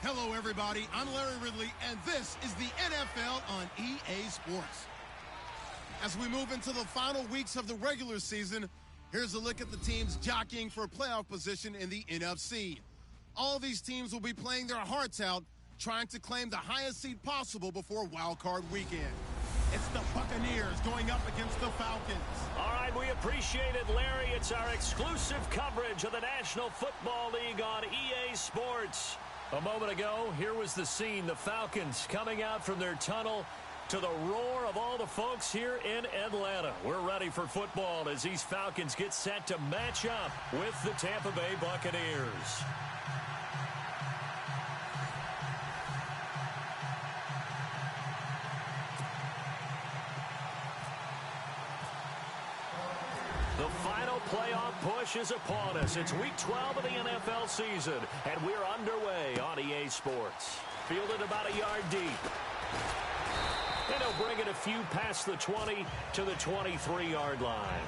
Hello, everybody. I'm Larry Ridley, and this is the NFL on EA Sports. As we move into the final weeks of the regular season, here's a look at the teams jockeying for playoff position in the NFC. All these teams will be playing their hearts out, trying to claim the highest seed possible before Wild Card Weekend. It's the Buccaneers going up against the Falcons. All right, we appreciate it, Larry. It's our exclusive coverage of the National Football League on EA Sports. A moment ago, here was the scene. The Falcons coming out from their tunnel to the roar of all the folks here in Atlanta. We're ready for football as these Falcons get set to match up with the Tampa Bay Buccaneers. The final playoff push is upon us. It's Week 12 of the NFL season, and we're underway on EA Sports. Fielded about a yard deep. And he'll bring it a few past the 20 to the 23-yard line.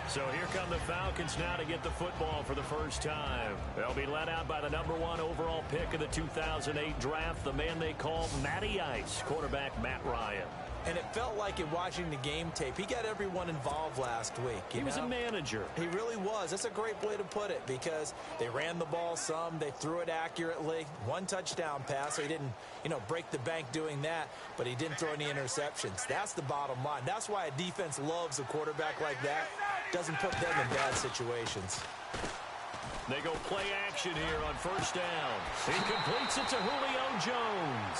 So here come the Falcons now to get the football for the first time. They'll be led out by the #1 overall pick of the 2008 draft, the man they call Matty Ice, quarterback Matt Ryan. And it felt like in watching the game tape, he got everyone involved last week. He was a manager. He really was. That's a great way to put it because they ran the ball some. They threw it accurately. One touchdown pass. So he didn't, break the bank doing that, but he didn't throw any interceptions. That's the bottom line. That's why a defense loves a quarterback like that. Doesn't put them in bad situations. They go play action here on first down. He completes it to Julio Jones.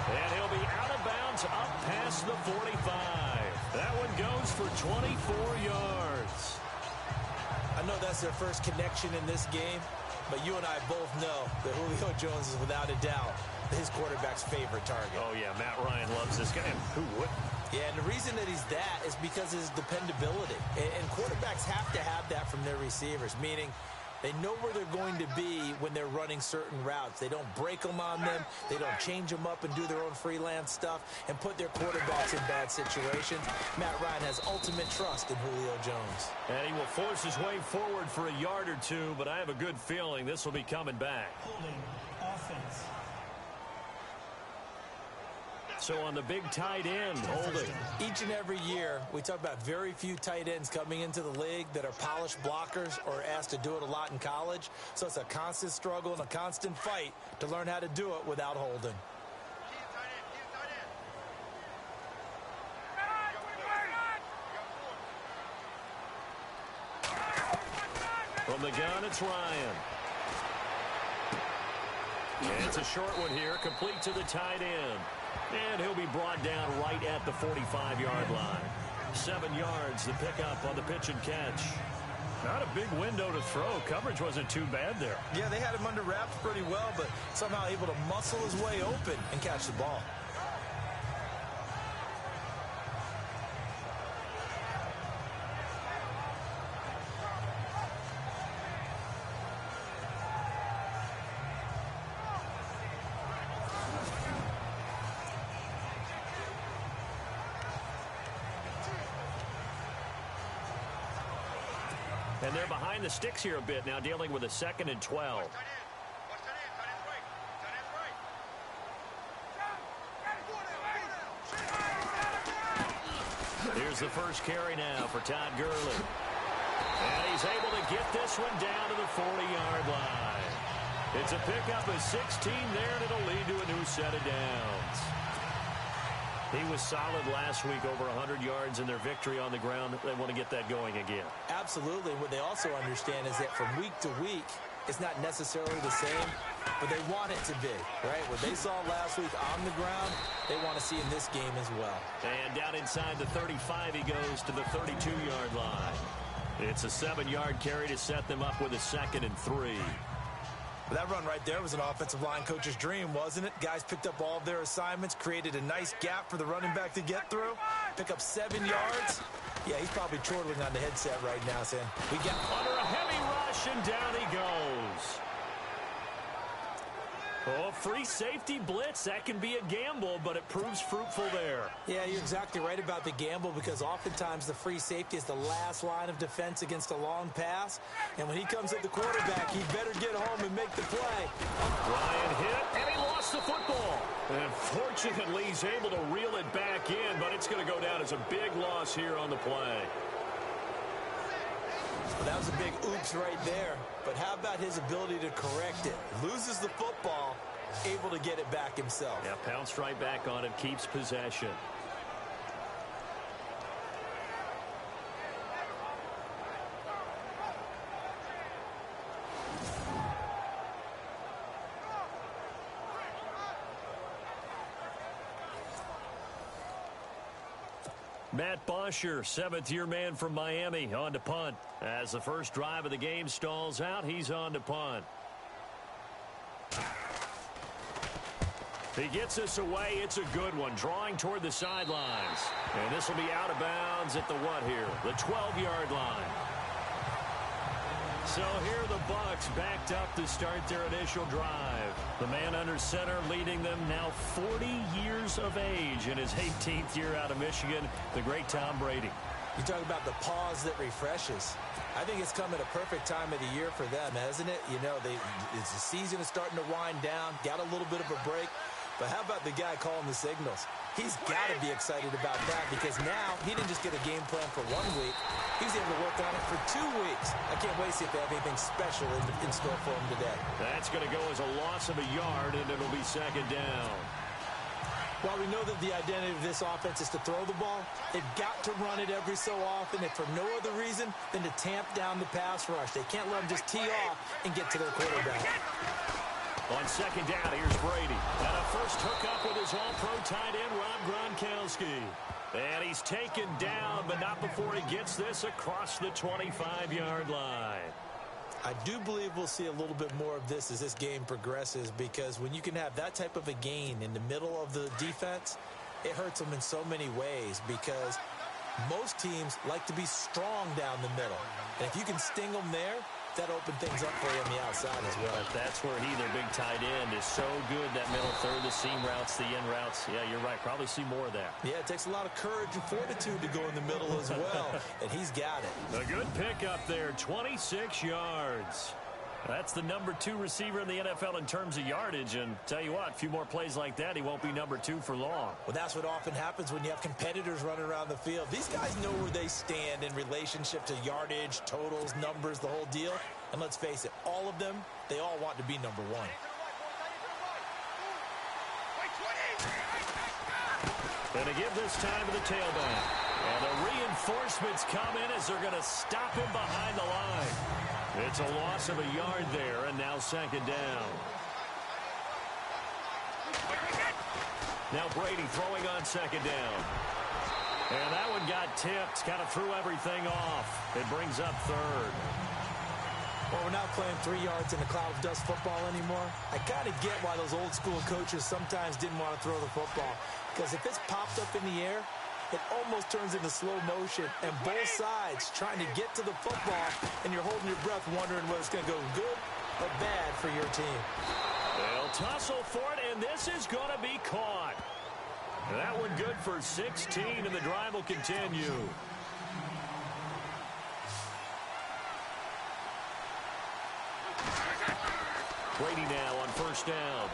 And he'll be out of bounds up past the 45. That one goes for 24 yards. I know that's their first connection in this game, but you and I both know that Julio Jones is without a doubt his quarterback's favorite target. Oh, yeah, Matt Ryan loves this guy. And who wouldn't? Yeah, and the reason that he's that is because of his dependability. And quarterbacks have to have that from their receivers, meaning they know where they're going to be when they're running certain routes. They don't break them on them. They don't change them up and do their own freelance stuff and put their quarterbacks in bad situations. Matt Ryan has ultimate trust in Julio Jones. And he will force his way forward for a yard or two, but I have a good feeling this will be coming back. Holding offense. So on the big tight end, holding. Each and every year, we talk about very few tight ends coming into the league that are polished blockers or asked to do it a lot in college. So it's a constant struggle and a constant fight to learn how to do it without holding. From the gun, it's Ryan. And it's a short one here, complete to the tight end. And he'll be brought down right at the 45-yard line. 7 yards, the pickup on the pitch and catch. Not a big window to throw. Coverage wasn't too bad there. Yeah, they had him under wraps pretty well, but somehow able to muscle his way open and catch the ball. And they're behind the sticks here a bit now, dealing with a 2nd and 12. Here's the first carry now for Todd Gurley. And he's able to get this one down to the 40-yard line. It's a pickup of 16 there, and it'll lead to a new set of downs. He was solid last week, over 100 yards in their victory on the ground. They want to get that going again. Absolutely. What they also understand is that from week to week, it's not necessarily the same, but they want it to be, right? What they saw last week on the ground, they want to see in this game as well. And down inside the 35, he goes to the 32-yard line. It's a 7-yard carry to set them up with a 2nd and 3. That run right there was an offensive line coach's dream, wasn't it? Guys picked up all of their assignments, created a nice gap for the running back to get through, pick up 7 yards. Yeah, he's probably chortling on the headset right now, saying, we got under a heavy rush, and down he goes. Oh, free safety blitz. That can be a gamble, but it proves fruitful there. Yeah, you're exactly right about the gamble because oftentimes the free safety is the last line of defense against a long pass. And when he comes at the quarterback, he better get home and make the play. Ryan hit, and he lost the football. And fortunately, he's able to reel it back in, but it's going to go down as a big loss here on the play. Well, that was a big oops right there. But how about his ability to correct it? Loses the football, able to get it back himself. Yeah, pounced right back on it, keeps possession. Matt Bosher, seventh-year man from Miami, on to punt. As the first drive of the game stalls out, he's on to punt. He gets this away. It's a good one, drawing toward the sidelines. And this will be out of bounds at the what here? The 12-yard line. So here the Bucs backed up to start their initial drive. The man under center leading them now 40 years of age in his 18th year out of Michigan, the great Tom Brady. You talk about the pause that refreshes. I think it's come at a perfect time of the year for them, hasn't it? You know, the season is starting to wind down, got a little bit of a break. But how about the guy calling the signals? He's got to be excited about that because now he didn't just get a game plan for 1 week. He's able to work on it for 2 weeks. I can't wait to see if they have anything special in store for him today. That's going to go as a loss of a yard, and it'll be second down. While we know that the identity of this offense is to throw the ball, they've got to run it every so often, if for no other reason than to tamp down the pass rush. They can't let them just tee off and get to their quarterback. On second down, here's Brady. And a first hookup with his all-pro tight end, Rob Gronkowski. And he's taken down, but not before he gets this across the 25-yard line. I do believe we'll see a little bit more of this as this game progresses because when you can have that type of a gain in the middle of the defense, it hurts them in so many ways because most teams like to be strong down the middle. And if you can sting them there, that opened things up for you on the outside as well. But that's where he, their big tight end, is so good, that middle third, the seam routes, the in routes. Yeah, you're right. Probably see more of that. Yeah, it takes a lot of courage and fortitude to go in the middle as well, and he's got it. A good pickup there, 26 yards. That's the number 2 receiver in the NFL in terms of yardage, and tell you what, a few more plays like that, he won't be number 2 for long. Well, that's what often happens when you have competitors running around the field. These guys know where they stand in relationship to yardage, totals, numbers, the whole deal. And let's face it, all of them, they all want to be number 1. And to give this time to the tailback. And the reinforcements come in as they're going to stop him behind the line. It's a loss of a yard there, and now second down. Now Brady throwing on second down. And that one got tipped, kind of threw everything off. It brings up third. Well, we're not playing 3 yards in a cloud of dust football anymore. I kind of get why those old school coaches sometimes didn't want to throw the football. Because if it's popped up in the air, it almost turns into slow motion, and both sides trying to get to the football, and you're holding your breath wondering whether it's going to go good or bad for your team. They'll tussle for it, and this is going to be caught. That one good for 16, and the drive will continue. Brady now on first down.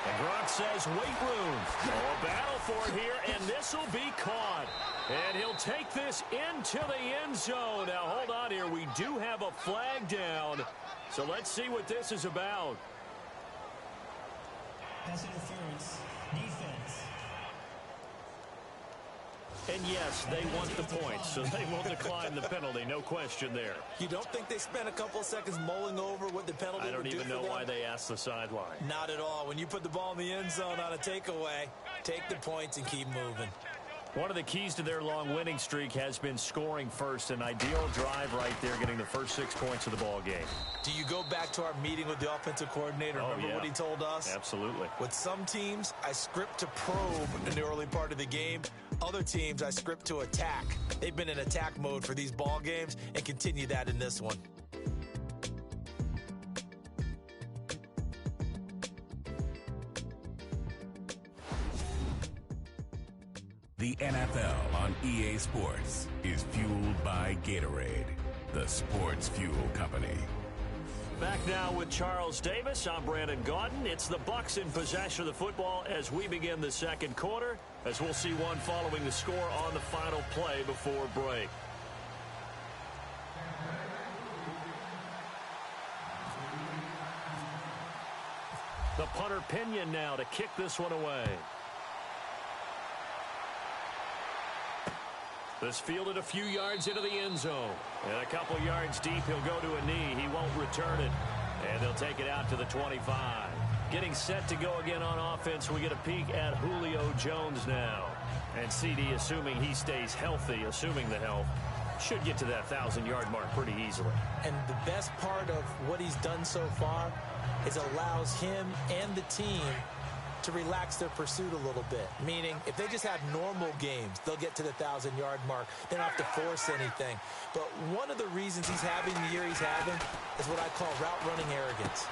And Gronk says, wait room. Oh, a battle for it here, and this will be caught. And he'll take this into the end zone. Now, hold on here. We do have a flag down. So let's see what this is about. Pass interference. Defense. And yes, they want the points, so they will decline the penalty. No question there. You don't think they spent a couple of seconds mulling over what the penalty would do for them? I don't even know why they asked the sideline. Not at all. When you put the ball in the end zone on a takeaway, take the points and keep moving. One of the keys to their long winning streak has been scoring first. An ideal drive right there, getting the first 6 points of the ball game. Do you go back to our meeting with the offensive coordinator? Remember what he told us? Absolutely. With some teams, I script to probe in the early part of the game. Other teams, I script to attack. They've been in attack mode for these ball games and continue that in this one. The NFL on EA Sports is fueled by Gatorade, the sports fuel company. Back now with Charles Davis. I'm Brandon Gaudin. It's the Bucs in possession of the football as we begin the second quarter, as we'll see one following the score on the final play before break. The punter Pinion now to kick this one away. This fielded a few yards into the end zone. And a couple yards deep, he'll go to a knee. He won't return it. And they'll take it out to the 25. Getting set to go again on offense, we get a peek at Julio Jones now. And CD, assuming he stays healthy, assuming the health, should get to that 1,000-yard mark pretty easily. And the best part of what he's done so far is allows him and the team to relax their pursuit a little bit. Meaning, if they just have normal games, they'll get to the 1,000-yard mark. They don't have to force anything. But one of the reasons he's having the year he's having is what I call route running arrogance.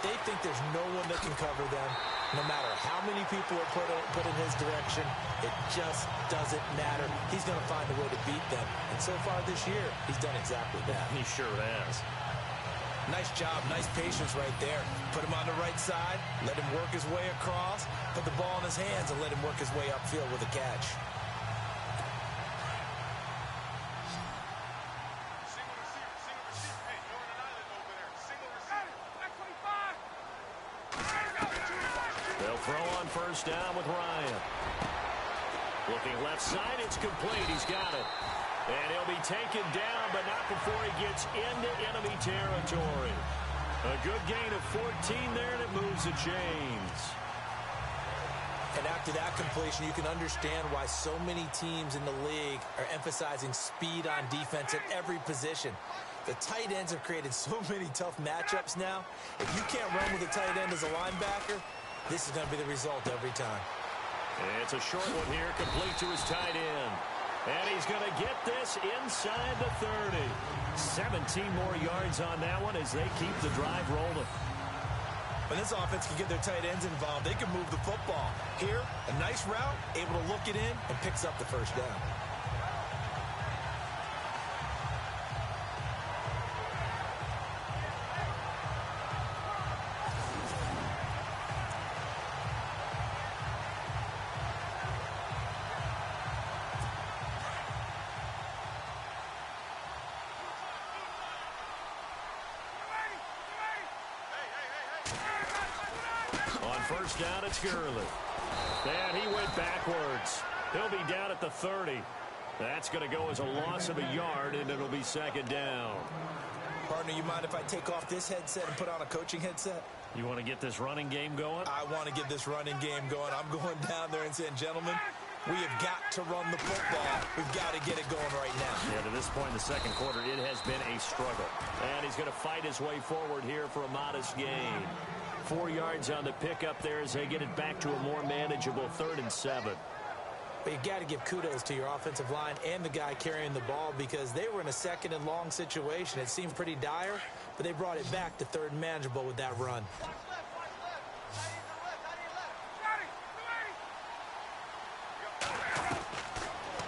They think there's no one that can cover them. No matter how many people are put in his direction, it just doesn't matter. He's going to find a way to beat them. And so far this year, he's done exactly that. He sure has. Nice job, nice patience right there. Put him on the right side, let him work his way across, put the ball in his hands, and let him work his way upfield with a catch. They'll throw on first down with Ryan. Looking left side, it's complete. He's got it. And he'll be taken down, but not before he gets into enemy territory. A good gain of 14 there, and it moves the chains. And after that completion, you can understand why so many teams in the league are emphasizing speed on defense at every position. The tight ends have created so many tough matchups now. If you can't run with a tight end as a linebacker, this is going to be the result every time. And it's a short one here, complete to his tight end. And he's going to get this inside the 30. 17 more yards on that one as they keep the drive rolling. When this offense can get their tight ends involved, they can move the football. Here, a nice route, able to look it in, and picks up the first down. First down, it's Gurley. And he went backwards. He'll be down at the 30. That's going to go as a loss of a yard, and it'll be second down. Partner, you mind if I take off this headset and put on a coaching headset? You want to get this running game going? I want to get this running game going. I'm going down there and saying, gentlemen, we have got to run the football. We've got to get it going right now. Yeah, to this point in the second quarter, it has been a struggle. And he's going to fight his way forward here for a modest gain. 4 yards on the pickup there as they get it back to a more manageable 3rd and 7. But you got to give kudos to your offensive line and the guy carrying the ball because they were in a 2nd and long situation. It seemed pretty dire, but they brought it back to 3rd and manageable with that run.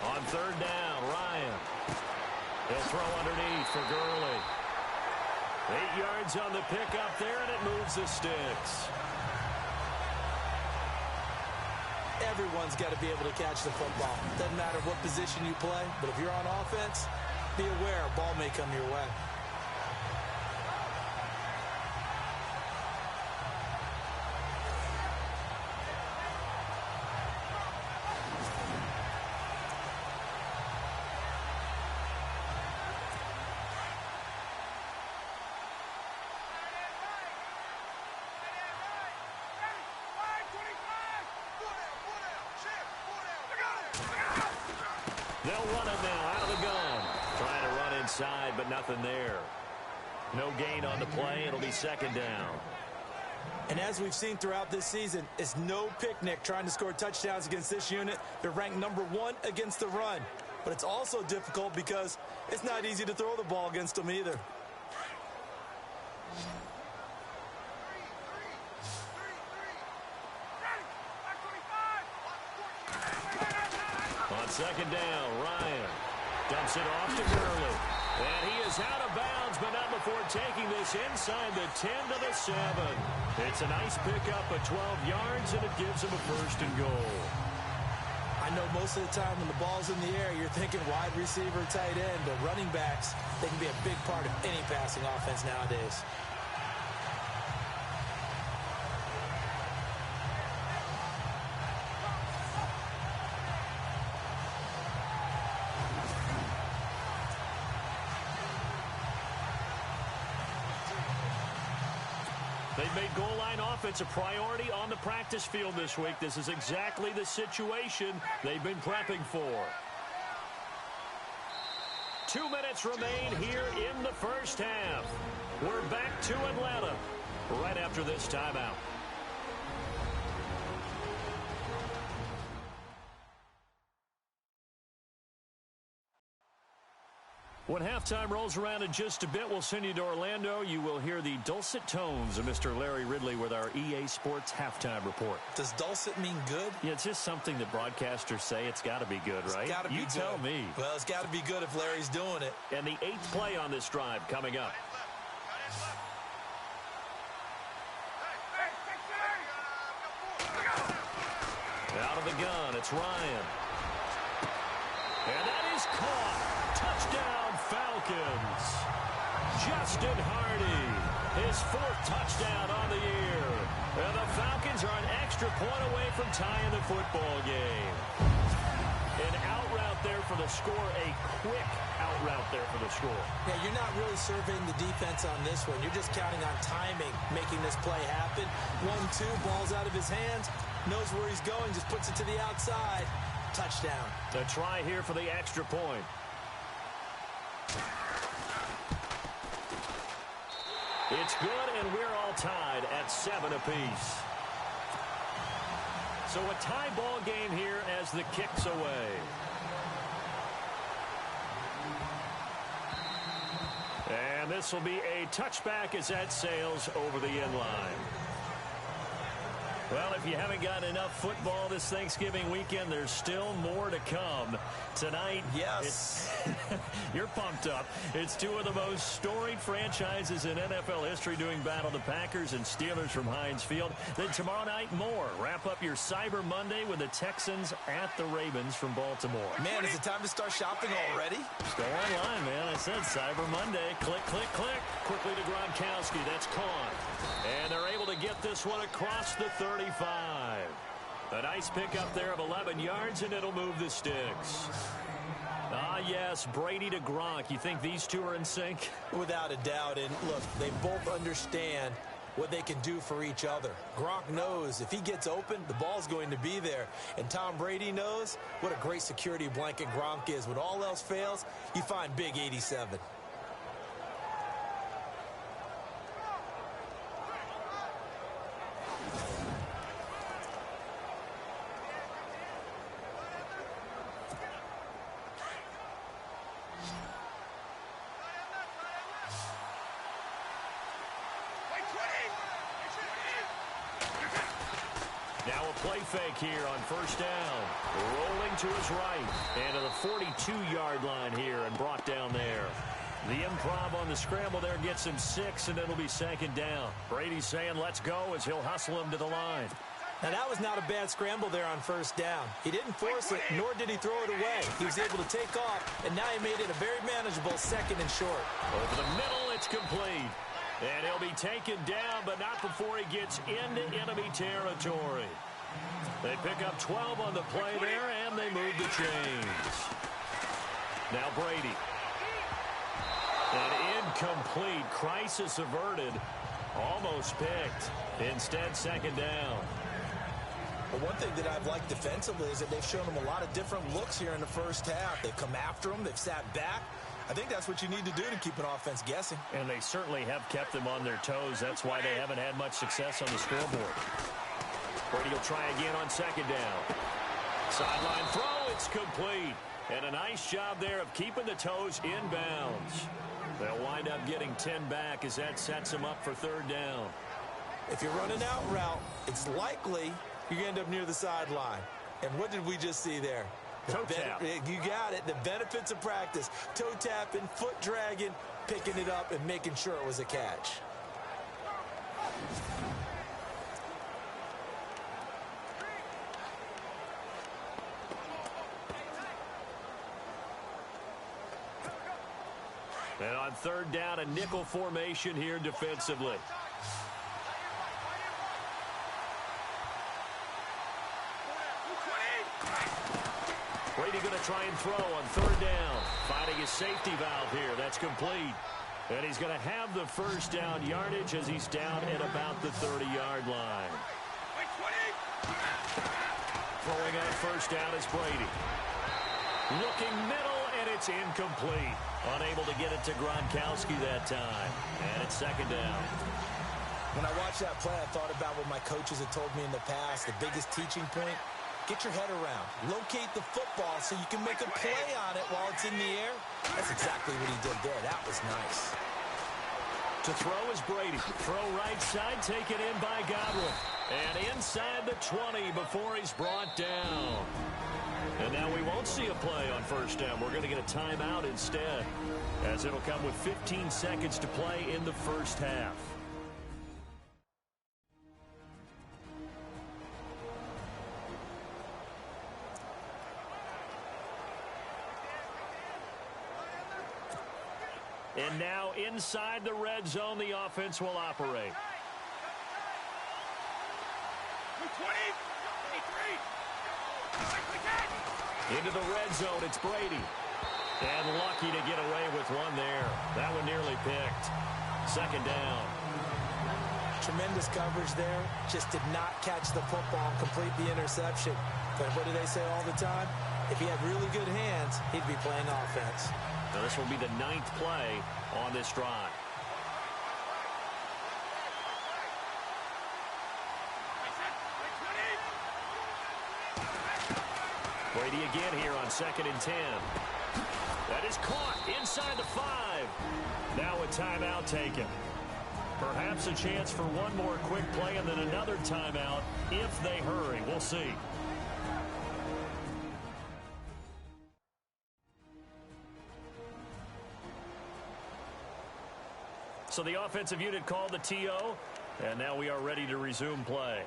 On 3rd down, Ryan. He'll throw underneath for Gurley. 8 yards on the pickup there, and it moves the sticks. Everyone's got to be able to catch the football. Doesn't matter what position you play, but if you're on offense, be aware a ball may come your way. They'll run it now out of the gun. Trying to run inside, but nothing there. No gain on the play. It'll be second down. And as we've seen throughout this season, it's no picnic trying to score touchdowns against this unit. They're ranked number 1 against the run. But it's also difficult because it's not easy to throw the ball against them either. On second down, Ryan dumps it off to Gurley. And he is out of bounds, but not before taking this inside the 10 to the 7. It's a nice pickup of 12 yards, and it gives him a 1st and goal. I know most of the time when the ball's in the air, you're thinking wide receiver, tight end, but running backs, they can be a big part of any passing offense nowadays. They've made goal line offense a priority on the practice field this week. This is exactly the situation they've been prepping for. 2 minutes remain here in the first half. We're back to Atlanta right after this timeout. When halftime rolls around in just a bit, we'll send you to Orlando. You will hear the dulcet tones of Mr. Larry Ridley with our EA Sports halftime report. Does dulcet mean good? Yeah, it's just something that broadcasters say. It's got to be good, right? It's got to be good. You tell me. Well, it's got to be good if Larry's doing it. And the 8th play on this drive coming up. Out of the gun, it's Ryan. And that is caught. Touchdown, Falcons. Justin Hardy, his 4th touchdown on the year. And the Falcons are an extra point away from tying the football game. An out route there for the score, a quick out route there for the score. Yeah, you're not really surveying the defense on this one. You're just counting on timing, making this play happen. 1-2, ball's out of his hands, knows where he's going, just puts it to the outside. Touchdown. A try here for the extra point. It's good, and we're all tied at 7 apiece. So a tie ball game here as the kick's away. And this will be a touchback as that sails over the end line. Well, if you haven't got enough football this Thanksgiving weekend, there's still more to come. Tonight, yes, you're pumped up. It's 2 of the most storied franchises in NFL history doing battle, the Packers and Steelers from Heinz Field. Then tomorrow night, more. Wrap up your Cyber Monday with the Texans at the Ravens from Baltimore. Man, is it time to start shopping already? Go online, man. I said Cyber Monday. Click, click, click. Quickly to Gronkowski. That's caught. And they're able to get this one across the 35. A nice pickup there of 11 yards, and it'll move the sticks. Ah, yes, Brady to Gronk. You think these two are in sync? Without a doubt. And look, they both understand what they can do for each other. Gronk knows if he gets open, the ball's going to be there. And Tom Brady knows what a great security blanket Gronk is. When all else fails, you find Big 87. Now a play fake here on first down. Rolling to his right. And to the 42-yard line here and brought down there. The improv on the scramble there gets him 6, and it'll be 2nd down. Brady's saying let's go as he'll hustle him to the line. Now, that was not a bad scramble there on first down. He didn't force it, nor did he throw it away. He was able to take off, and now he made it a very manageable 2nd and short. Over the middle, it's complete. And he'll be taken down, but not before he gets into enemy territory. They pick up 12 on the play there, and they move the chains. Now Brady. An incomplete. Crisis averted. Almost picked. Instead, 2nd down. But one thing that I've liked defensively is that they've shown him a lot of different looks here in the first half. They've come after him. They've sat back. I think that's what you need to do to keep an offense guessing. And they certainly have kept them on their toes. That's why they haven't had much success on the scoreboard. Brady will try again on 2nd down. Sideline throw, it's complete. And a nice job there of keeping the toes in bounds. They'll wind up getting 10 back as that sets them up for 3rd down. If you're running out route, it's likely you're going to end up near the sideline. And what did we just see there? Toe tap. You got it. The benefits of practice. Toe tapping, foot dragging, picking it up, and making sure it was a catch. And on third down, a nickel formation here defensively. Brady going to try and throw on third down. Finding his safety valve here. That's complete. And he's going to have the first down yardage as he's down at about the 30-yard line. Throwing on first down is Brady. Looking middle, and it's incomplete. Unable to get it to Gronkowski that time. And it's second down. When I watched that play, I thought about what my coaches had told me in the past. The biggest teaching point, get your head around. Locate the football so you can make a play on it while it's in the air. That's exactly what he did there. That was nice. To throw is Brady. Throw right side, taken in by Godwin. And inside the 20 before he's brought down. And now we won't see a play on first down. We're going to get a timeout instead, as it'll come with 15 seconds to play in the first half. And now inside the red zone, the offense will operate. 20, 23. Into the red zone, it's Brady. And lucky to get away with one there. That one nearly picked. Second down. Tremendous coverage there. Just did not catch the football and complete the interception. But what do they say all the time? If he had really good hands, he'd be playing offense. Now this will be the 9th play on this drive. Brady again here on 2nd and 10. That is caught inside the 5. Now a timeout taken. Perhaps a chance for one more quick play and then another timeout if they hurry. We'll see. So the offensive unit called the TO, and now we are ready to resume play.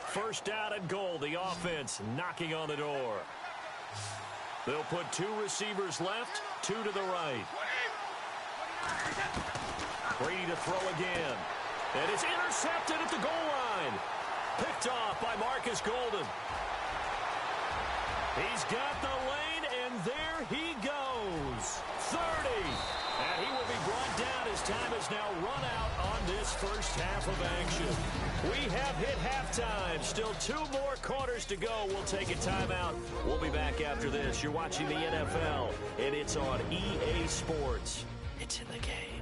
First down and goal, the offense knocking on the door. They'll put 2 receivers left, 2 to the right. Brady to throw again. And it's intercepted at the goal line. Picked off by Marcus Golden. He's got the lane, and there he goes. 30. And he will be brought down as time has now run out on this first half of action. We have hit halftime. Still 2 more quarters to go. We'll take a timeout. We'll be back after this. You're watching the NFL, and it's on EA Sports. It's in the game.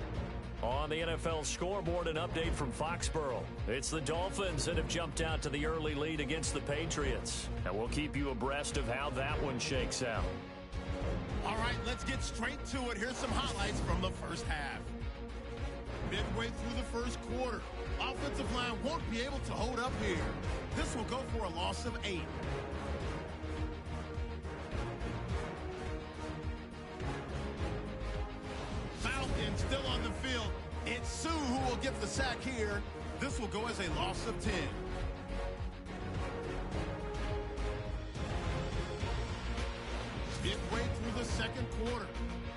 On the NFL scoreboard, an update from Foxborough. It's the Dolphins that have jumped out to the early lead against the Patriots. And we'll keep you abreast of how that one shakes out. All right, let's get straight to it. Here's some highlights from the first half. Midway through the first quarter, offensive line won't be able to hold up here. This will go for a loss of 8. Falcons still on the field. It's Sue who will get the sack here. This will go as a loss of 10. Midway through the second quarter,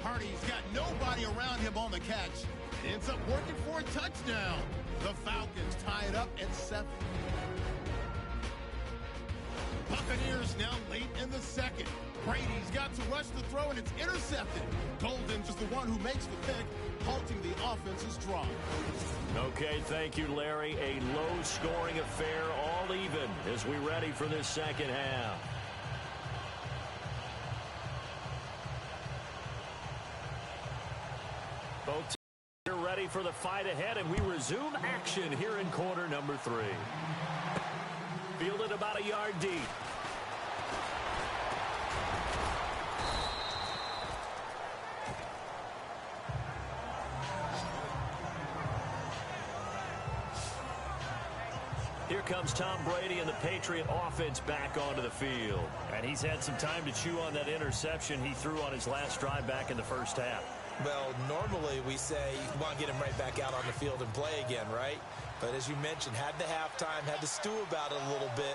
Hardy's got nobody around him on the catch. It ends up working for a touchdown. The Falcons tie it up at 7. Buccaneers now late in the second. Brady's got to rush the throw, and it's intercepted. Golden's just the one who makes the pick, halting the offense's drive. Okay, thank you, Larry. A low-scoring affair, all even, as we ready for this second half. Both teams are ready for the fight ahead, and we resume action here in quarter number 3. Fielded about a yard deep. Here comes Tom Brady and the Patriot offense back onto the field. And he's had some time to chew on that interception he threw on his last drive back in the first half. Well, normally we say you want to get him right back out on the field and play again, right? But as you mentioned, had the halftime, had to stew about it a little bit.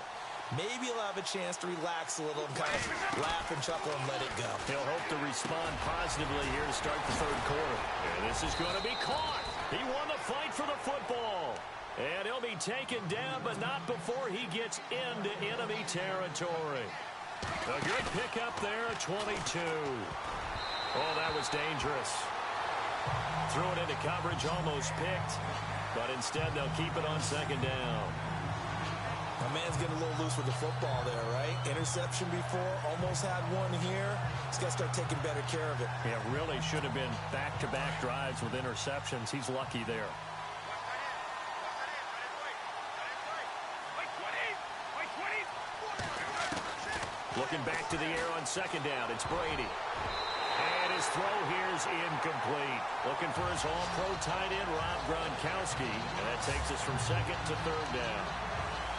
Maybe he'll have a chance to relax a little and kind of laugh and chuckle and let it go. He'll hope to respond positively here to start the third quarter. And this is going to be caught. He won the fight for the football. And he'll be taken down, but not before he gets into enemy territory. A good pickup there, 22. Oh, that was dangerous. Threw it into coverage, almost picked. But instead, they'll keep it on second down. My man's getting a little loose with the football there, right? Interception before, almost had one here. He's got to start taking better care of it. Yeah, really should have been back-to-back drives with interceptions. He's lucky there. Looking back to the air on second down, it's Brady. And his throw here is incomplete. Looking for his all-pro tight end, Rob Gronkowski. And that takes us from second to third down.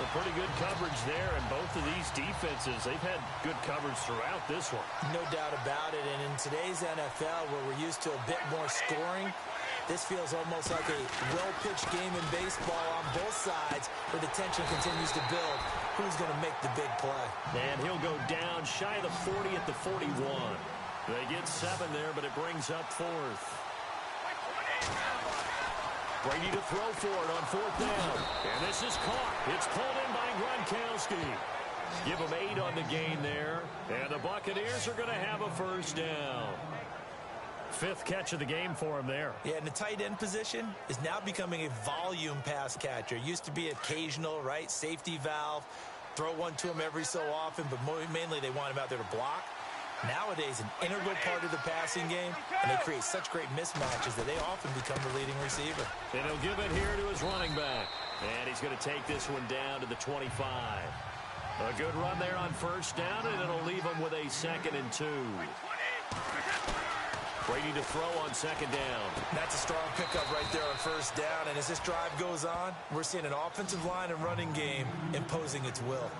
A pretty good coverage there, and both of these defenses, they've had good coverage throughout this one. No doubt about it, and in today's NFL, where we're used to a bit more scoring, this feels almost like a well-pitched game in baseball on both sides, where the tension continues to build. Who's going to make the big play? And he'll go down shy of the 40 at the 41. They get 7 there, but it brings up fourth. Brady to throw for it on fourth down. And this is caught. It's pulled in by Gronkowski. Give him 8 on the gain there. And the Buccaneers are going to have a first down. 5th catch of the game for him there. Yeah, and the tight end position is now becoming a volume pass catcher. Used to be occasional, right? Safety valve. Throw one to him every so often, but mainly they want him out there to block. Nowadays, an integral part of the passing game, and they create such great mismatches that they often become the leading receiver. And he'll give it here to his running back. And he's going to take this one down to the 25. A good run there on first down, and it'll leave him with a 2nd and 2. Brady to throw on second down. That's a strong pickup right there on first down, and as this drive goes on, we're seeing an offensive line and running game imposing its will.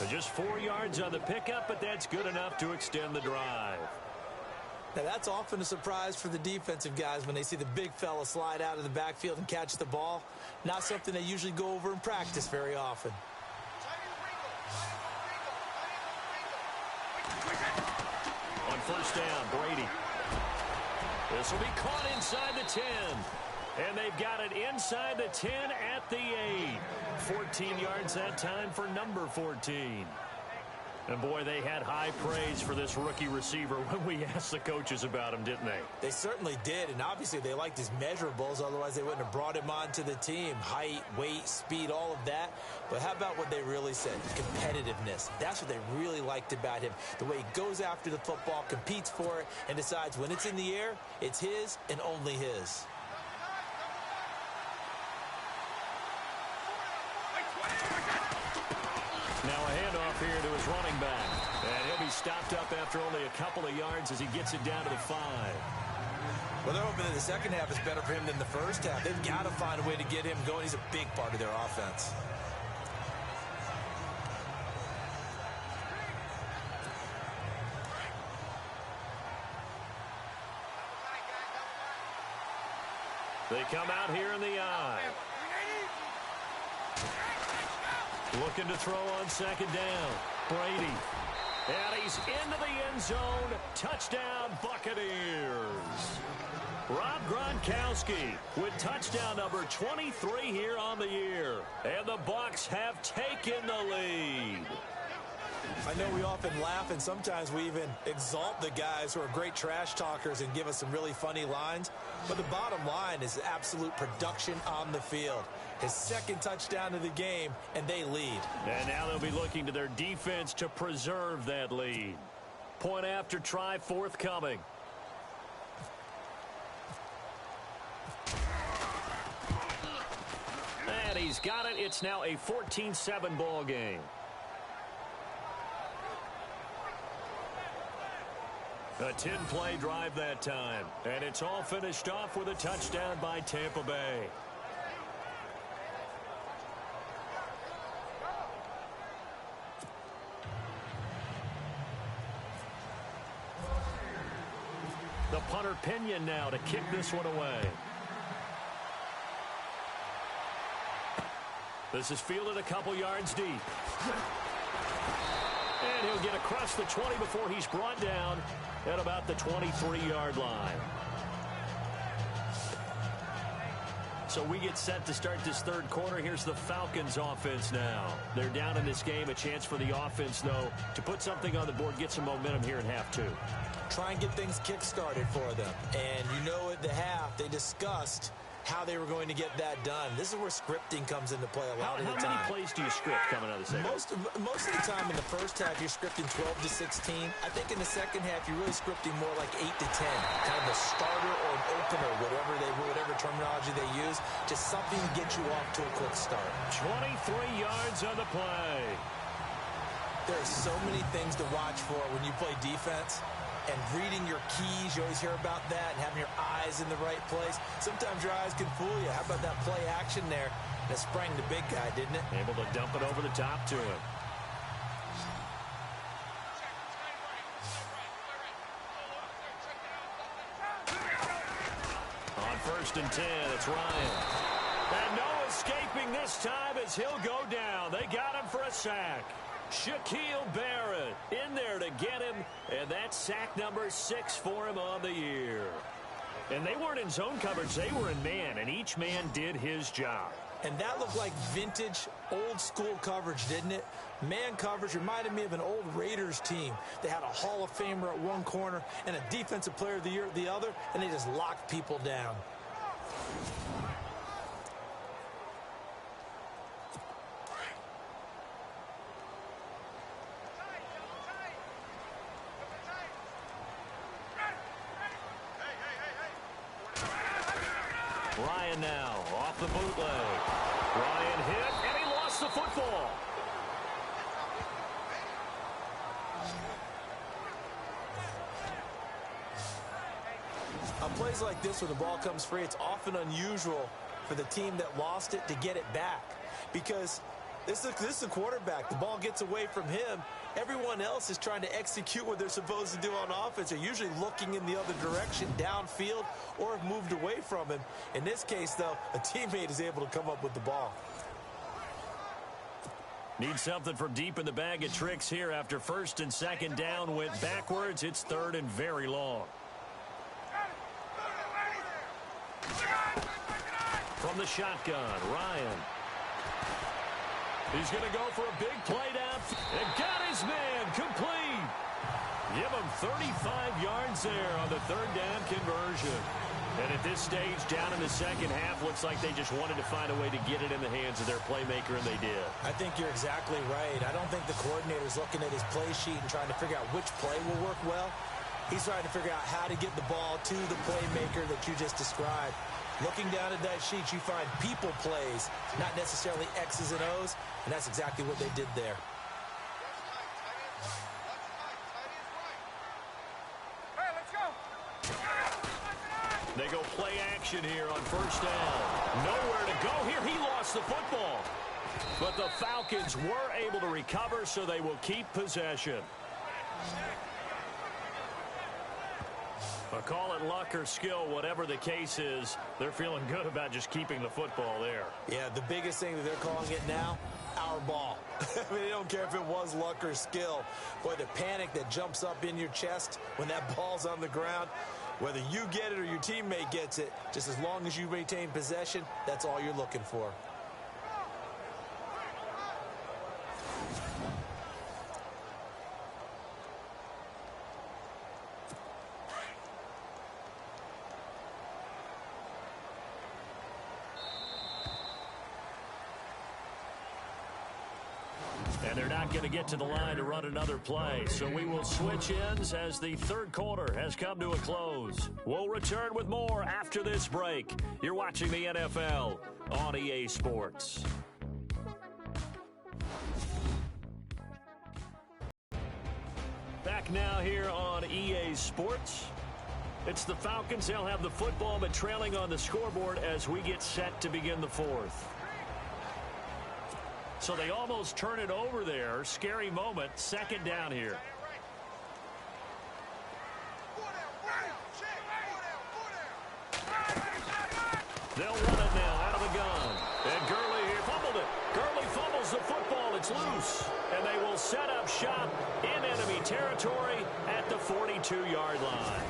Just 4 yards on the pickup, but that's good enough to extend the drive. Now, that's often a surprise for the defensive guys when they see the big fella slide out of the backfield and catch the ball. Not something they usually go over in practice very often. On first down, Brady. This will be caught inside the 10. And they've got it inside the 10 at the 8. 14 yards that time for number 14. And, boy, they had high praise for this rookie receiver when we asked the coaches about him, didn't they? They certainly did, and obviously they liked his measurables. Otherwise, they wouldn't have brought him onto the team. Height, weight, speed, all of that. But how about what they really said? Competitiveness. That's what they really liked about him. The way he goes after the football, competes for it, and decides when it's in the air, it's his and only his. Now a handoff here to his running back. And he'll be stopped up after only a couple of yards as he gets it down to the 5. Well, they're hoping that the second half is better for him than the first half. They've got to find a way to get him going. He's a big part of their offense. They come out here in the eye. Looking to throw on second down. Brady. And he's into the end zone. Touchdown, Buccaneers. Rob Gronkowski with touchdown number 23 here on the year. And the Bucs have taken the lead. I know we often laugh, and sometimes we even exalt the guys who are great trash talkers and give us some really funny lines. But the bottom line is absolute production on the field. His 2nd touchdown of the game, and they lead. And now they'll be looking to their defense to preserve that lead. Point after try forthcoming. And he's got it. It's now a 14-7 ball game. A 10-play drive that time. And it's all finished off with a touchdown by Tampa Bay. The punter Pinion now to kick this one away. This is fielded a couple yards deep. And he'll get across the 20 before he's brought down at about the 23-yard line. So we get set to start this third quarter. Here's the Falcons offense now. They're down in this game. A chance for the offense, though, to put something on the board, get some momentum here in half two. Try and get things kick-started for them. And you know at the half, they discussed how they were going to get that done. This is where scripting comes into play a lot of the time. How many plays do you script coming out of the second? Most of the time in the first half, you're scripting 12 to 16. I think in the second half, you're really scripting more like 8 to 10. Kind of a starter or an opener, whatever terminology they use. Just something to get you off to a quick start. 23 yards on the play. There's so many things to watch for when you play defense. And reading your keys, you always hear about that, and having your eyes in the right place. Sometimes your eyes can fool you. How about that play action there? And it sprang the big guy, didn't it? Able to dump it over the top to him. On 1st and 10, it's Ryan. And no escaping this time as he'll go down. They got him for a sack. Shaquille Barrett in there to get him, and that's sack number 6 for him on the year. And they weren't in zone coverage, they were in man, and each man did his job. And that looked like vintage, old-school coverage, didn't it? Man coverage reminded me of an old Raiders team. They had a Hall of Famer at one corner and a Defensive Player of the Year at the other, and they just locked people down. Ryan now off the bootleg. Ryan hit, and he lost the football. On plays like this where the ball comes free, it's often unusual for the team that lost it to get it back. Because this is a quarterback. The ball gets away from him. Everyone else is trying to execute what they're supposed to do on offense. They're usually looking in the other direction, downfield, or have moved away from him. In this case, though, a teammate is able to come up with the ball. Need something from deep in the bag of tricks here after 1st and 2nd down went backwards. It's 3rd and very long. From the shotgun, Ryan. He's going to go for a big play down and got his man complete. Give him 35 yards there on the 3rd down conversion. And at this stage, down in the second half, looks like they just wanted to find a way to get it in the hands of their playmaker, and they did. I think you're exactly right. I don't think the coordinator's looking at his play sheet and trying to figure out which play will work well. He's trying to figure out how to get the ball to the playmaker that you just described. Looking down at that sheet, you find people plays, not necessarily X's and O's, and that's exactly what they did there. Hey, let's go. They go play action here on 1st down. Nowhere to go here. He lost the football. But the Falcons were able to recover, so they will keep possession. Call it luck or skill, whatever the case is, they're feeling good about just keeping the football there. Yeah, the biggest thing that they're calling it now, our ball. I mean, they don't care if it was luck or skill. Boy, the panic that jumps up in your chest when that ball's on the ground, whether you get it or your teammate gets it, just as long as you maintain possession, that's all you're looking for. And they're not going to get to the line to run another play. So we will switch ends as the third quarter has come to a close. We'll return with more after this break. You're watching the NFL on EA Sports. Back now here on EA Sports. It's the Falcons. They'll have the football, but trailing on the scoreboard as we get set to begin the fourth. So they almost turn it over there. Scary moment. 2nd down here. loose, and they will set up shop in enemy territory at the 42-yard line.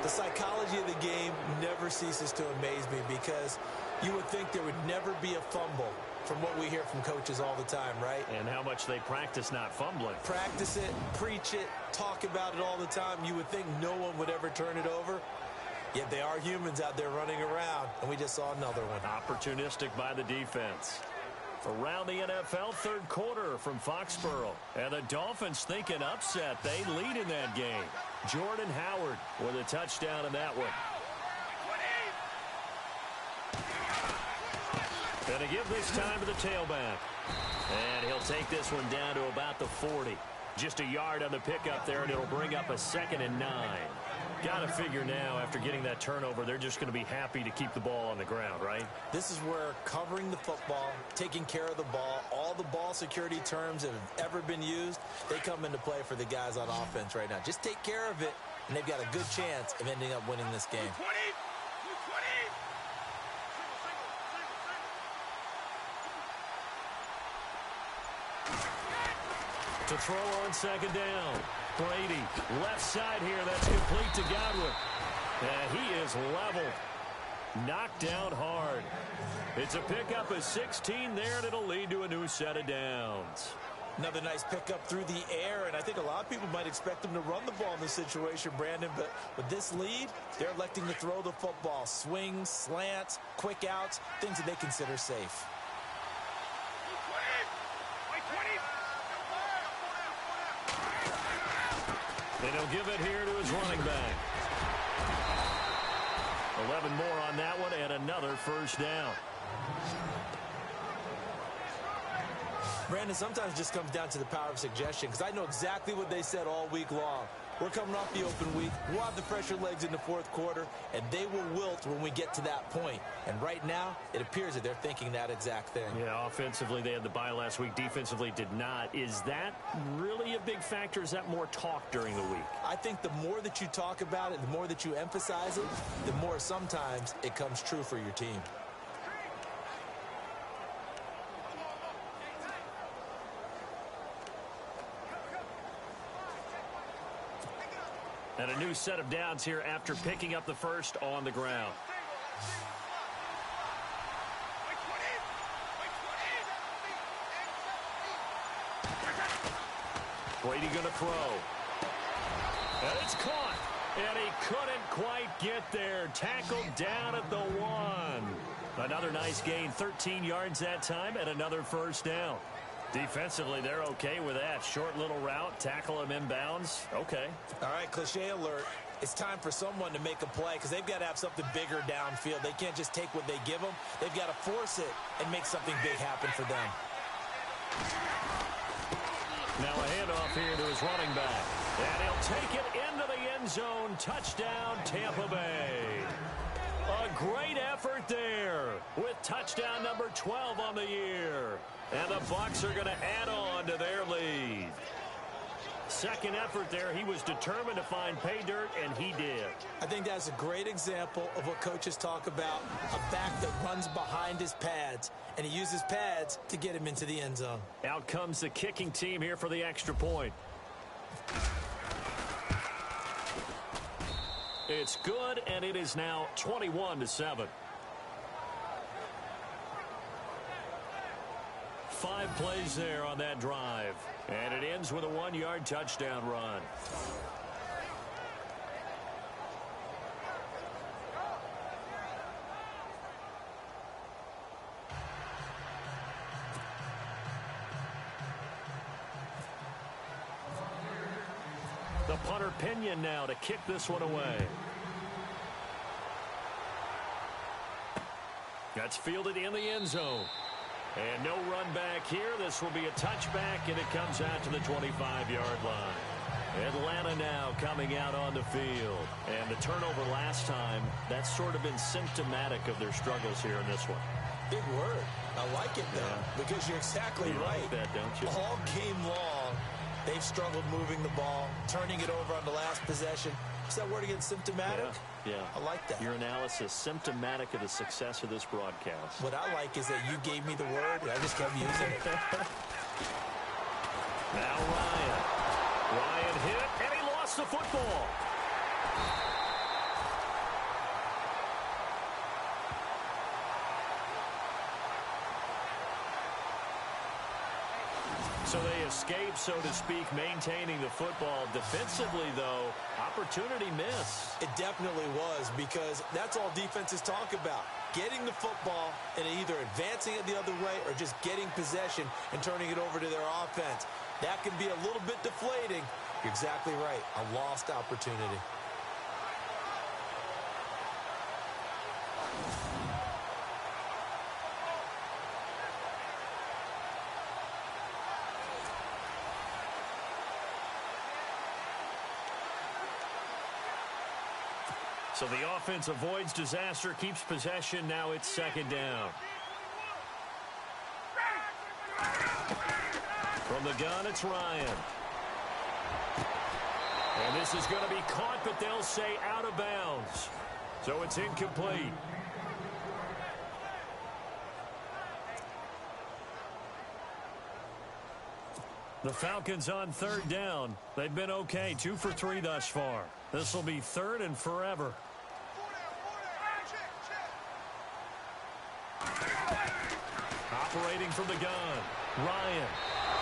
The psychology of the game never ceases to amaze me because you would think there would never be a fumble from what we hear from coaches all the time, right? And how much they practice not fumbling. Practice it, preach it, talk about it all the time. You would think no one would ever turn it over. Yet they are humans out there running around, and we just saw another one. Opportunistic by the defense. Around the NFL, third quarter from Foxborough. And the Dolphins think an upset. They lead in that game. Jordan Howard with a touchdown in that one. And to give this time to the tailback. And he'll take this one down to about the 40. Just a yard on the pickup there, and it'll bring up a 2nd and 9. Got to figure now, after getting that turnover, they're just going to be happy to keep the ball on the ground, right? This is where covering the football, taking care of the ball, all the ball security terms that have ever been used, they come into play for the guys on offense right now. Just take care of it, and they've got a good chance of ending up winning this game. To throw on 2nd down. Brady, left side here. That's complete to Godwin. And he is leveled. Knocked down hard. It's a pickup of 16 there, and it'll lead to a new set of downs. Another nice pickup through the air, and I think a lot of people might expect them to run the ball in this situation, Brandon, but with this lead, they're electing to throw the football. Swings, slants, quick outs, things that they consider safe. And he'll give it here to his running back. 11 more on that one, and another first down. Brandon, sometimes it just comes down to the power of suggestion, because I know exactly what they said all week long. We're coming off the open week. We'll have the fresher legs in the fourth quarter, and they will wilt when we get to that point. And right now, it appears that they're thinking that exact thing. Yeah, offensively, they had the bye last week. Defensively, did not. Is that really a big factor? Is that more talk during the week? I think the more that you talk about it, the more that you emphasize it, the more sometimes it comes true for your team. And a new set of downs here after picking up the first on the ground. Brady going to throw. And it's caught. And he couldn't quite get there. Tackled down at the 1. Another nice gain. 13 yards that time and another first down. Defensively, they're okay with that. Short little route, tackle him inbounds. Okay. All right, cliche alert. It's time for someone to make a play because they've got to have something bigger downfield. They can't just take what they give them. They've got to force it and make something big happen for them. Now a handoff here to his running back. And he'll take it into the end zone. Touchdown, Tampa Bay. A great effort there with touchdown number 12 on the year. And the Bucs are going to add on to their lead. Second effort there. He was determined to find pay dirt, and he did. I think that's a great example of what coaches talk about, a back that runs behind his pads, and he uses pads to get him into the end zone. Out comes the kicking team here for the extra point. It's good, and it is now 21-7. 5 plays there on that drive. And it ends with a 1-yard touchdown run. The punter Pinion now to kick this one away. That's fielded in the end zone. And no run back here. This will be a touchback, and it comes out to the 25-yard line. Atlanta now coming out on the field. And the turnover last time, that's sort of been symptomatic of their struggles here in this one. Big word. I like it, though, because you're exactly right. Like that, don't you? All game long, they've struggled moving the ball, turning it over on the last possession. Is that word again, symptomatic? Yeah. I like that. Your analysis, symptomatic of the success of this broadcast. What I like is that you gave me the word, and I just kept using it. Now Ryan. Ryan hit, and he lost the football. So they escape, so to speak, maintaining the football. Defensively, though, opportunity miss. It definitely was, because that's all defenses talk about. Getting the football and either advancing it the other way or just getting possession and turning it over to their offense. That can be a little bit deflating. You're exactly right. A lost opportunity. So the offense avoids disaster, keeps possession. Now it's second down. From the gun, it's Ryan. And this is going to be caught, but they'll say out of bounds. So it's incomplete. The Falcons on third down. They've been okay, 2 for 3 thus far. This will be third and forever. Operating from the gun, Ryan.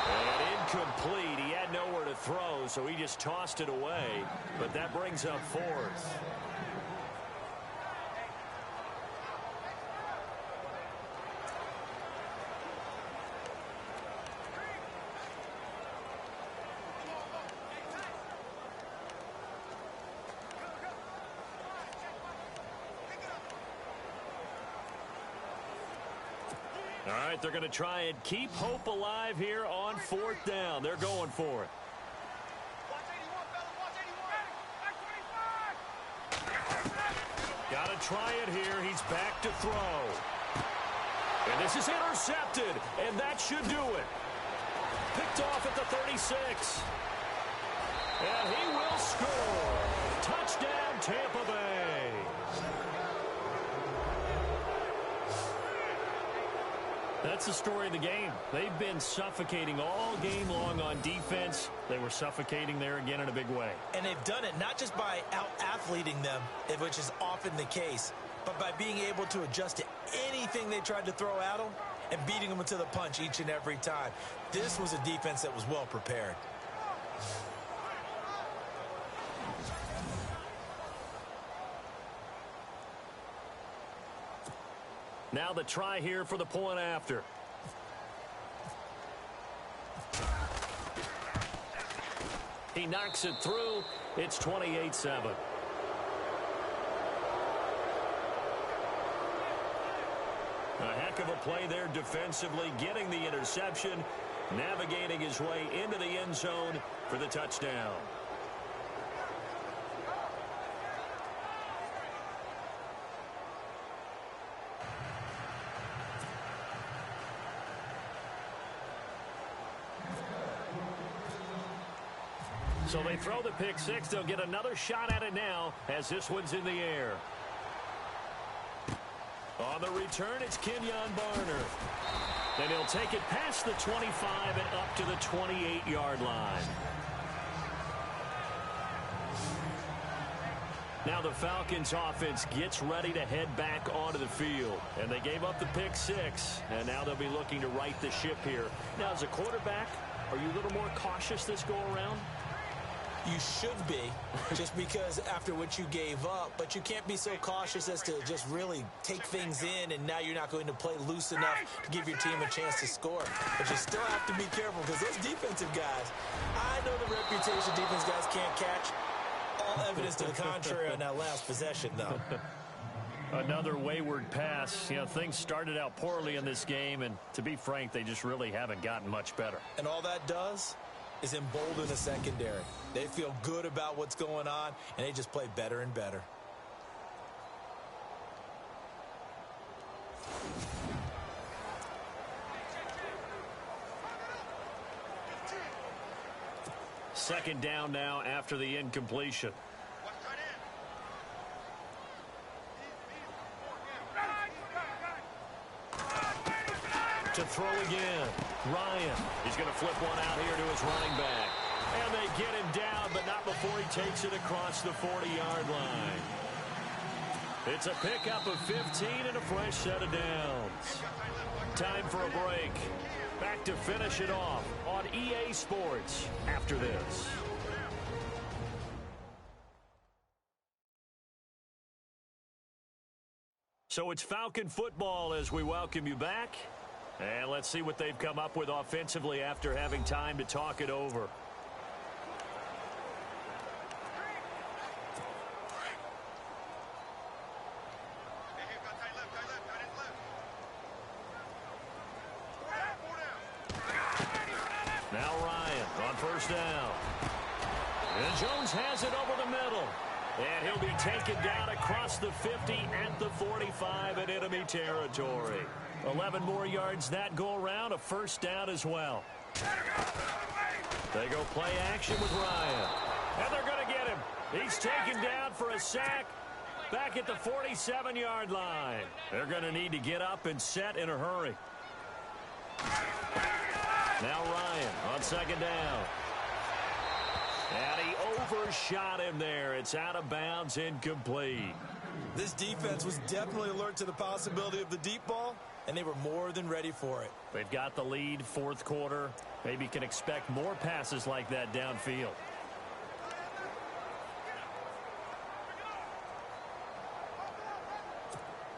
And incomplete. He had nowhere to throw, so he just tossed it away. But that brings up fourth. All right, they're going to try and keep hope alive here on fourth down. They're going for it. Got to try it here. He's back to throw. And this is intercepted, and that should do it. Picked off at the 36. And he will score. Touchdown, Tampa Bay. That's the story of the game. They've been suffocating all game long on defense. They were suffocating there again in a big way. And they've done it not just by out-athleting them, which is often the case, but by being able to adjust to anything they tried to throw at them and beating them to the punch each and every time. This was a defense that was well prepared. Now the try here for the point after. He knocks it through. It's 28-7. A heck of a play there defensively, getting the interception, navigating his way into the end zone for the touchdown. So they throw the pick six. They'll get another shot at it now as this one's in the air. On the return, it's Kenyon Barner. And he'll take it past the 25 and up to the 28-yard line. Now the Falcons offense gets ready to head back onto the field. And they gave up the pick six. And now they'll be looking to right the ship here. Now, as a quarterback, are you a little more cautious this go around? You should be, just because after what you gave up, but you can't be so cautious as to just really take things in, and now you're not going to play loose enough to give your team a chance to score. But you still have to be careful, because those defensive guys, I know the reputation defense guys can't catch. All evidence to the contrary on that last possession, though. Another wayward pass. You know, things started out poorly in this game, and to be frank, they just really haven't gotten much better. And all that does is embolden the secondary. They feel good about what's going on, and they just play better and better. Second down now after the incompletion. To throw again. Ryan. He's going to flip one out here to his running back. And they get him down, but not before he takes it across the 40-yard line. It's a pickup of 15 and a fresh set of downs. Time for a break. Back to finish it off on EA Sports after this. So it's Falcon football as we welcome you back. And let's see what they've come up with offensively after having time to talk it over. Now Ryan on first down. And Jones has it over the middle. And he'll be taken down across the 50 at the 45 in enemy territory. 11 more yards that go around, a first down as well. They go play action with Ryan. And they're going to get him. He's taken down for a sack back at the 47-yard line. They're going to need to get up and set in a hurry. Now Ryan on second down. And he overshot him there. It's out of bounds, incomplete. This defense was definitely alert to the possibility of the deep ball, and they were more than ready for it. They've got the lead, fourth quarter. Maybe can expect more passes like that downfield.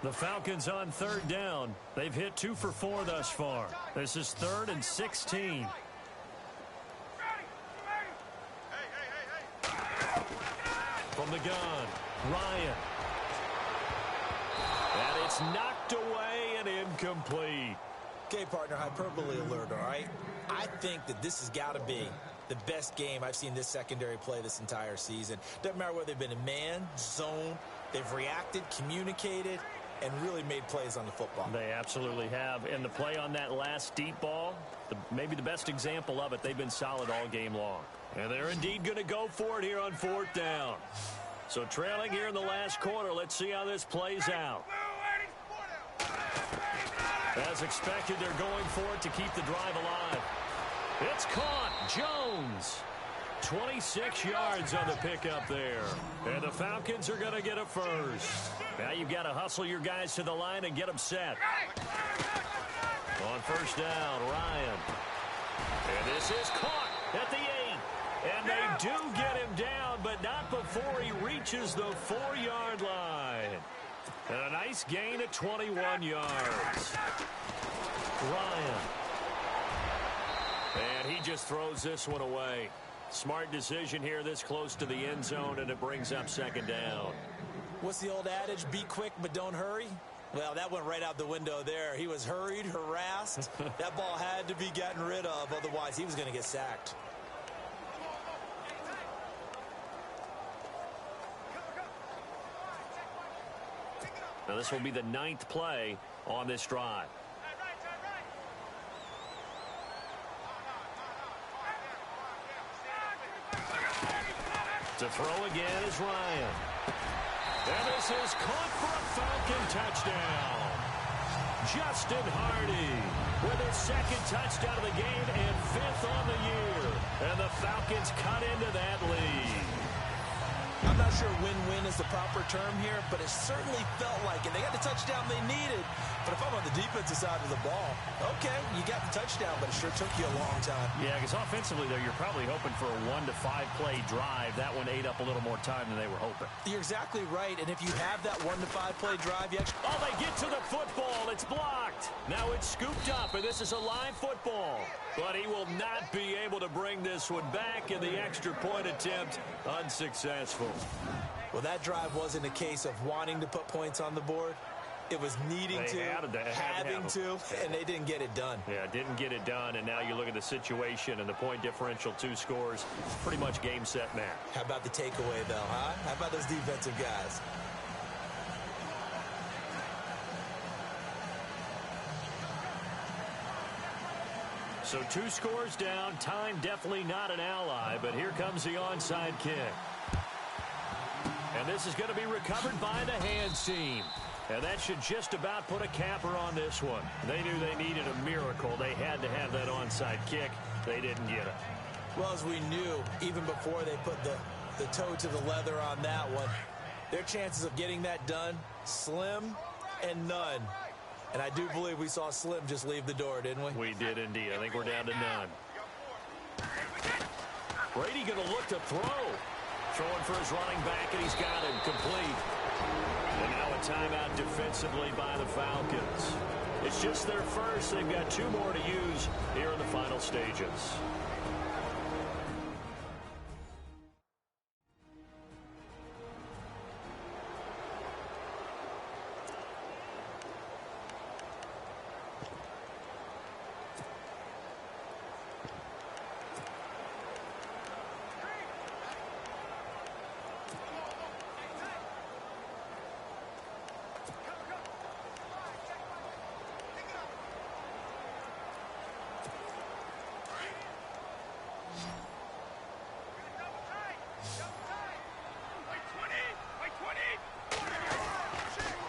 The Falcons on third down. They've hit 2 for 4 thus far. This is 3rd and 16. From the gun, Ryan. And it's knocked away and incomplete. Okay, partner, hyperbole alert, all right? I think that this has got to be the best game I've seen this secondary play this entire season. Doesn't matter whether they've been in man, zone, they've reacted, communicated, and really made plays on the football. They absolutely have. And the play on that last deep ball, maybe the best example of it, they've been solid all game long. And they're indeed going to go for it here on fourth down. So trailing here in the last quarter, let's see how this plays out. As expected, they're going for it to keep the drive alive. It's caught. Jones. 26 yards on the pickup there. And the Falcons are going to get a first. Now you've got to hustle your guys to the line and get them set. On first down, Ryan. And this is caught at the 8. And they do get him down, but not before he reaches the 4-yard line. And a nice gain of 21 yards. Ryan. And he just throws this one away. Smart decision here this close to the end zone, and it brings up second down. What's the old adage? Be quick, but don't hurry? Well, that went right out the window there. He was hurried, harassed. That ball had to be gotten rid of, otherwise he was going to get sacked. Now this will be the 9th play on this drive. To throw again is Ryan. And this is caught for a Falcon touchdown. Justin Hardy with his 2nd touchdown of the game and 5th on the year. And the Falcons cut into that lead. I'm not sure win-win is the proper term here, but it certainly felt like it. They got the touchdown they needed. But if I'm on the defensive side of the ball, okay, you got the touchdown, but it sure took you a long time. Yeah, because offensively, though, you're probably hoping for a 1 to 5 play drive. That one ate up a little more time than they were hoping. You're exactly right, and if you have that 1 to 5 play drive, you actually... Oh, they get to the football. It's blocked. Now it's scooped up, and this is a live football. But he will not be able to bring this one back, and the extra point attempt unsuccessful. Well, that drive wasn't a case of wanting to put points on the board. It was needing to, having to, and they didn't get it done. Yeah, didn't get it done, and now you look at the situation and the point differential, 2 scores, pretty much game, set, match. How about the takeaway, though, huh? How about those defensive guys? So 2 scores down, time definitely not an ally, but here comes the onside kick. And this is going to be recovered by the hands team. And that should just about put a capper on this one. They knew they needed a miracle. They had to have that onside kick. They didn't get it. Well, as we knew, even before they put the toe to the leather on that one, their chances of getting that done, slim and none. And I do believe we saw Slim just leave the door, didn't we? We did indeed. I think we're down to none. Brady going to look to throw. Throwing for his running back, and he's got him complete. And now a timeout defensively by the Falcons. It's just their first. They've got 2 more to use here in the final stages.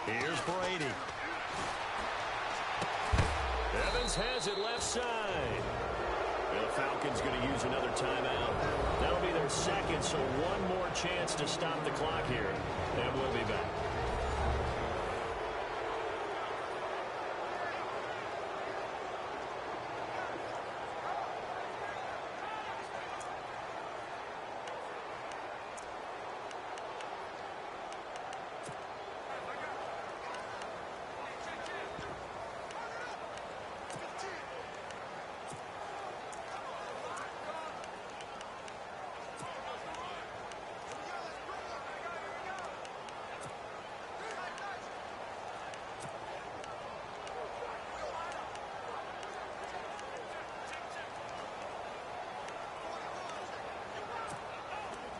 Here's Brady. Evans has it left side. And the Falcons going to use another timeout. That'll be their second, so one more chance to stop the clock here. And we'll be back.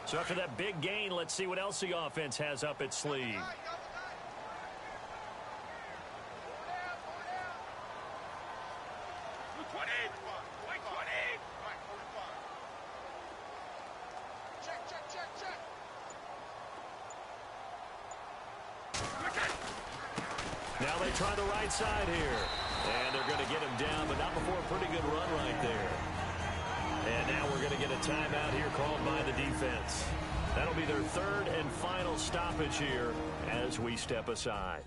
So after that big gain, let's see what else the offense has up its sleeve. Now they try the right side here. And they're going to get him down, but not before a pretty good run right there. And now we're going to get a timeout here called by the defense. That'll be their third and final stoppage here as we step aside.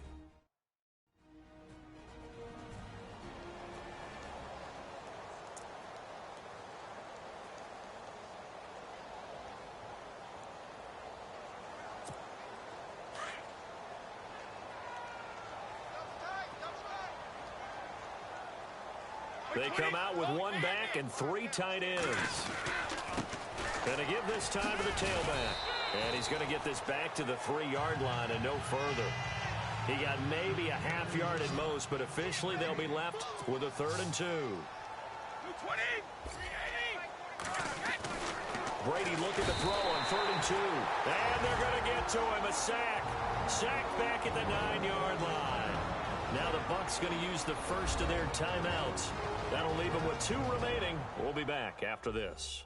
They come out with 1 back and 3 tight ends. Going to give this time to the tailback. And he's going to get this back to the 3-yard line and no further. He got maybe a half yard at most, but officially they'll be left with a 3rd and 2. Brady looking to throw on 3rd and 2. And they're going to get to him. A sack. Sack back at the 9-yard line. Now the Bucs going to use the first of their timeouts. That'll leave them with 2 remaining. We'll be back after this.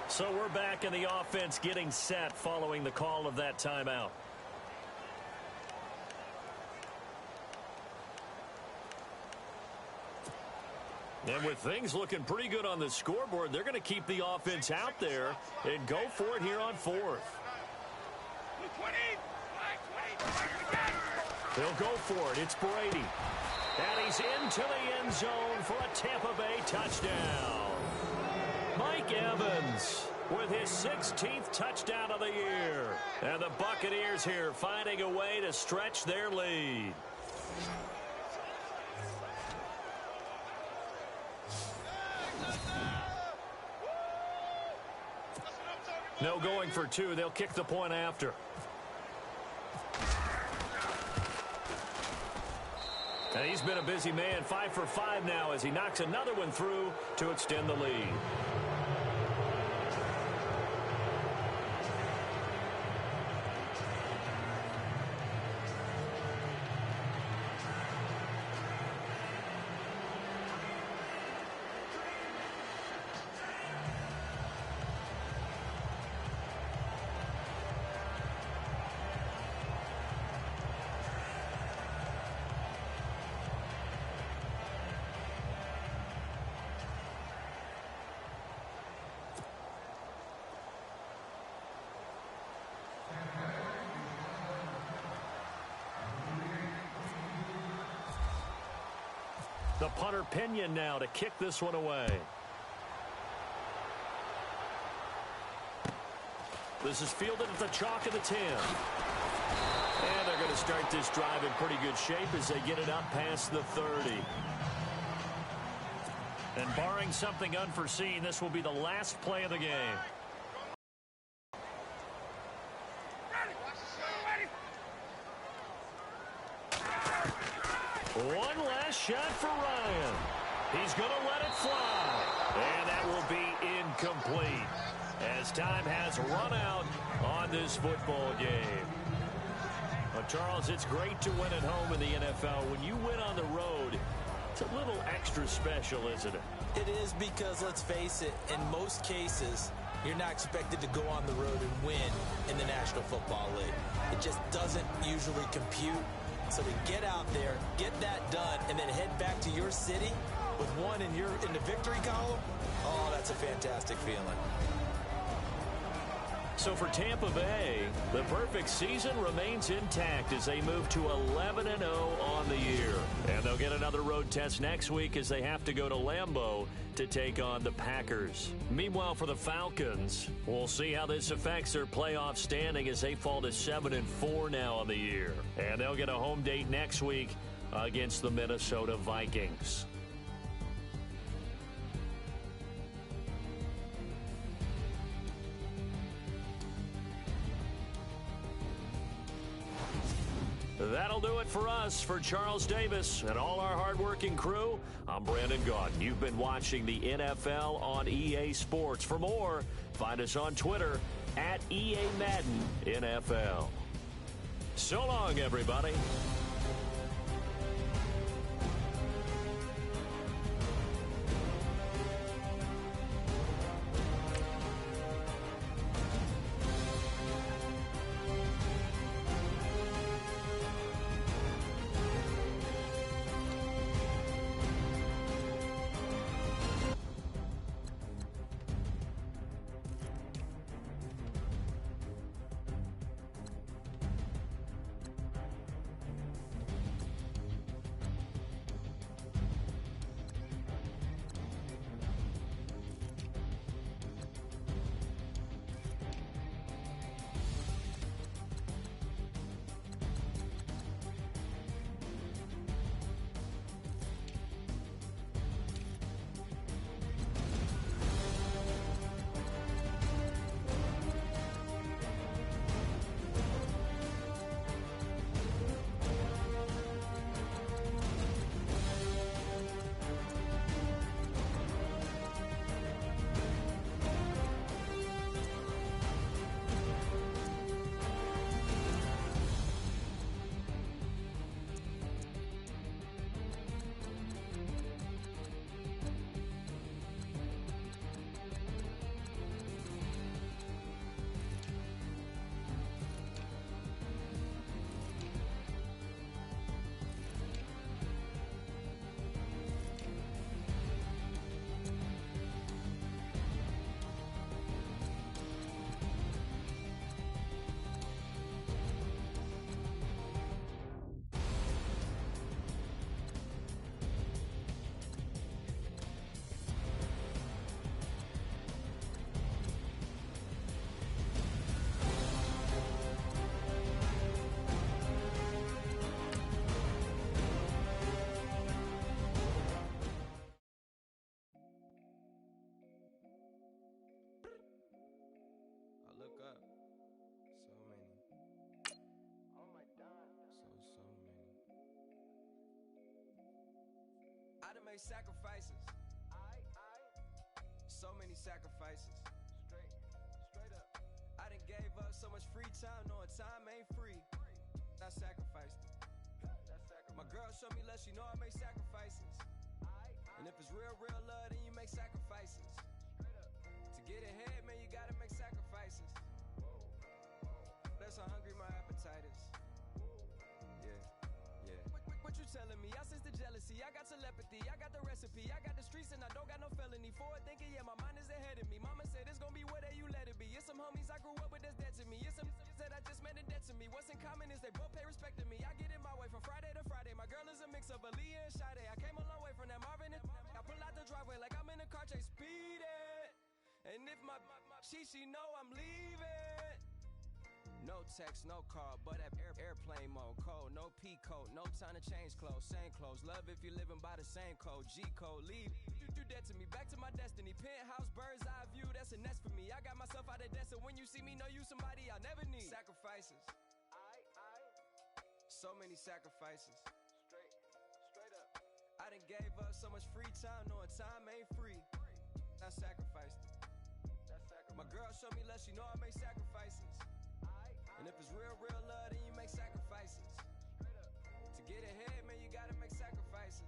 So we're back in the offense getting set following the call of that timeout. And with things looking pretty good on the scoreboard, they're going to keep the offense out there and go for it here on 4th. They'll go for it. It's Brady. And he's into the end zone for a Tampa Bay touchdown. Mike Evans with his 16th touchdown of the year. And the Buccaneers here finding a way to stretch their lead. No going for 2. They'll kick the point after. And he's been a busy man, 5 for 5 now as he knocks another one through to extend the lead. The punter Pinion now to kick this one away. This is fielded at the chalk of the 10. And they're going to start this drive in pretty good shape as they get it up past the 30. And barring something unforeseen, this will be the last play of the game. One last shot for Ryan. He's going to let it fly. And that will be incomplete as time has run out on this football game. Well, Charles, it's great to win at home in the NFL. When you win on the road, it's a little extra special, isn't it? It is, because, let's face it, in most cases, you're not expected to go on the road and win in the National Football League. It just doesn't usually compute. So to get out there, get that done, and then head back to your city with one in the victory column, oh, that's a fantastic feeling. So for Tampa Bay, the perfect season remains intact as they move to 11-0 on the year. And they'll get another road test next week as they have to go to Lambeau to take on the Packers. Meanwhile, for the Falcons, we'll see how this affects their playoff standing as they fall to 7-4 now on the year. And they'll get a home date next week against the Minnesota Vikings. That'll do it for us. For Charles Davis and all our hardworking crew, I'm Brandon Gaudin. You've been watching the NFL on EA Sports. For more, find us on Twitter at EA Madden NFL. So long, everybody. I done made sacrifices. So many sacrifices. Straight up. I done gave up so much free time, knowing time ain't free. I sacrificed it. My girl showed me love, she know I make sacrifices. And if it's real love, then you make sacrifices. To get ahead, man, you gotta make sacrifices. That's how hungry my appetite is. What you telling me? I sense the jealousy, I got telepathy, I got the recipe, I got the streets and I don't got no felony. Forward thinking, yeah, my mind is ahead of me. Mama said it's gonna be whatever you let it be. It's some homies I grew up with that's dead to me. It's some that I just made a debt to me. What's in common is they both pay respect to me. I get in my way from Friday to Friday. My girl is a mix of Aaliyah and Sade. I came a long way from that And if my she know I'm leaving. No text, no call, but at airplane mode. Cold, no P code, no time to change clothes. Same clothes, love if you're living by the same code. G code, leave. You do that to me, back to my destiny. Penthouse, bird's eye view, that's a nest for me. I got myself out of debt, so when you see me, know you somebody I'll never need. Sacrifices. So many sacrifices. Straight up. I done gave up so much free time, knowing time ain't free. I sacrificed it. My girl showed me love, she know I make sacrifices. And if it's real love, then you make sacrifices. To get ahead, man, you gotta make sacrifices.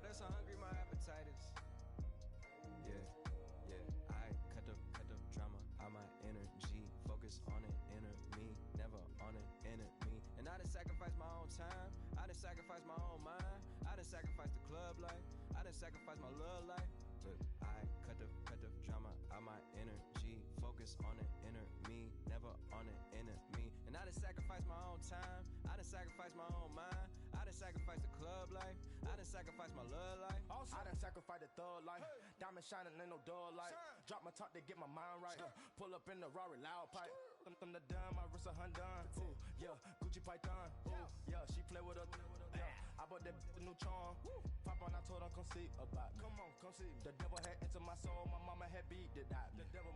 That's how hungry my appetite is. Yeah. I cut the drama out my energy. Focus on it, inner me, never on it, enemy. And I done sacrificed my own time. I done sacrificed my own mind. I done sacrificed the club life. I done sacrificed my love life. But I cut the drama out my energy. Focus on it, inner me, never on it, enemy. And I done sacrificed my own time. I done sacrificed my own mind. I done sacrificed the club life. I done sacrificed my love life. I done sacrificed the thug life. Diamond shining, ain't no dull light. Drop my top to get my mind right. Pull up in the Rari loud pipe. Them the dime, my wrist a Hyundai. Ooh, yeah, Gucci Python. Ooh, yeah, she play with her. Yeah, I bought that new charm. Pop on, I told her come see about me. Come on, come see me. The devil had entered my soul, my mama had beat it out. The devil